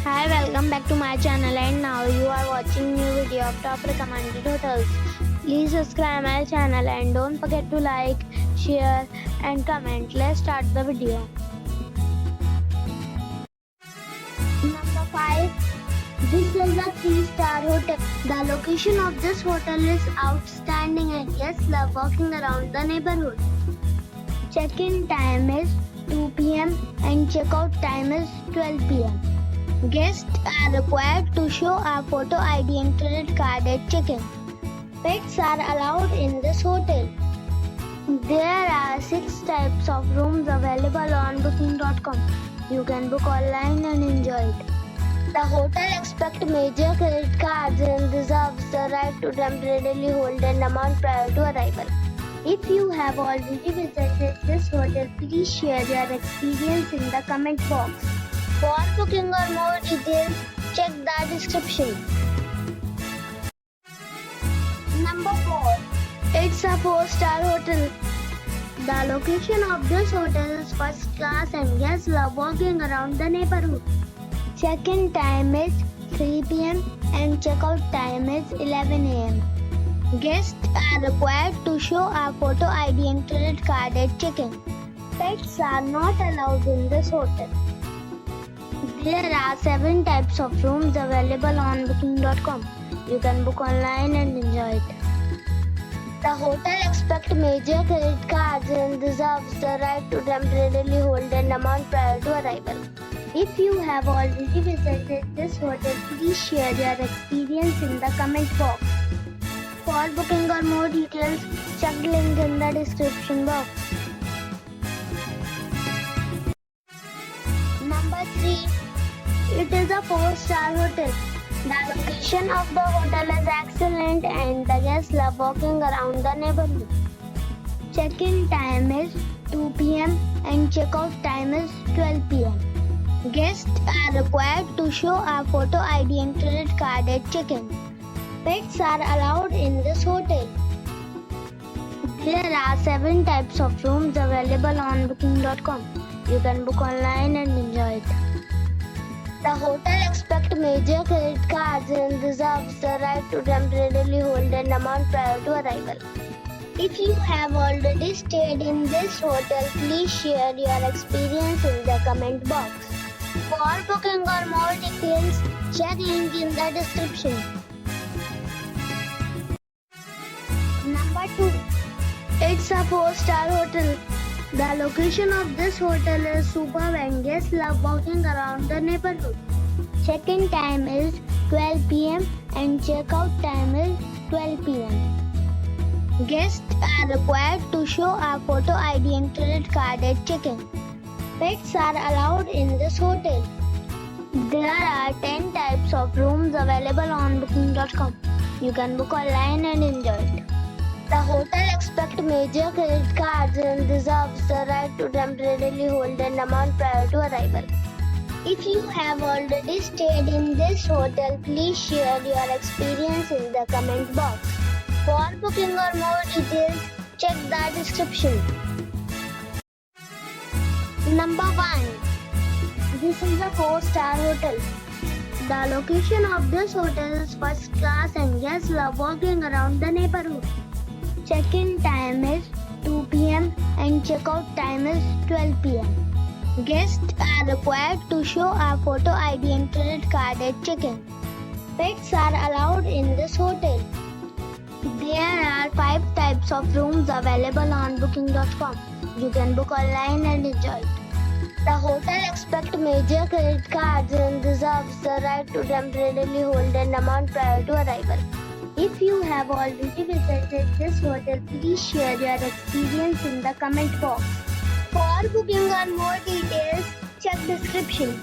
Hi, welcome back to my channel, and now you are watching new video of top recommended hotels. Please subscribe my channel and don't forget to like, share and comment. Let's start the video. Number 5. This is a 3-star hotel. The location of this hotel is outstanding and guests love walking around the neighborhood. Check-in time is 2 p.m. and check-out time is 12 p.m. Guests are required to show a photo ID and credit card at check-in. Pets are allowed in this hotel. There are 6 types of rooms available on booking.com. You can book online and enjoy it. The hotel accepts major credit cards and reserves the right to temporarily hold an amount prior to arrival. If you have already visited this hotel, please share your experience in the comment box. For booking or more details, check the description. Number 4. It's a 4-star hotel. The location of this hotel is first class and guests love walking around the neighborhood. Check-in time is 3 p.m. and check-out time is 11 a.m. Guests are required to show a photo ID and credit card at check-in. Pets are not allowed in this hotel. There are 7 types of rooms available on booking.com. You can book online and enjoy it. The hotel accepts major credit cards and reserves the right to temporarily hold an amount prior to arrival. If you have already visited this hotel, please share your experience in the comment box. For booking or more details, check the link in the description box. Number 3. It is a 4-star hotel. The location of the hotel is excellent and the guests love walking around the neighborhood. Check-in time is 2 p.m. and check-out time is 12 p.m. Guests are required to show a photo ID and credit card at check-in. Pets are allowed in this hotel. There are 7 types of rooms available on booking.com. You can book online and enjoy it. The hotel accepts major credit cards and reserves the right to temporarily hold an amount prior to arrival. If you have already stayed in this hotel, please share your experience in the comment box. For booking or more details, check link in the description. Number 2. It's a 4-star hotel. The location of this hotel is superb and guests love walking around the neighborhood. Check-in time is 12 p.m. and check-out time is 12 p.m. Guests are required to show a photo ID and credit card at check-in. Pets are allowed in this hotel. There are 10 types of rooms available on booking.com. You can book online and enjoy it. The hotel accepts major credit cards and reserves the right to temporarily hold an amount prior to arrival. If you have already stayed in this hotel, please share your experience in the comment box. For booking or more details, check the description. Number 1. This is a 4-star hotel. The location of this hotel is first class and guests love walking around the neighborhood. Check-in time is 2 p.m. and check-out time is 12 p.m. Guests are required to show a photo ID and credit card at check-in. Pets are allowed in this hotel. There are 5 types of rooms available on booking.com. You can book online and enjoy it. The hotel accepts major credit cards and reserves the right to temporarily hold an amount prior to arrival. If you have already visited this hotel, please share your experience in the comment box. For booking or more details, check description.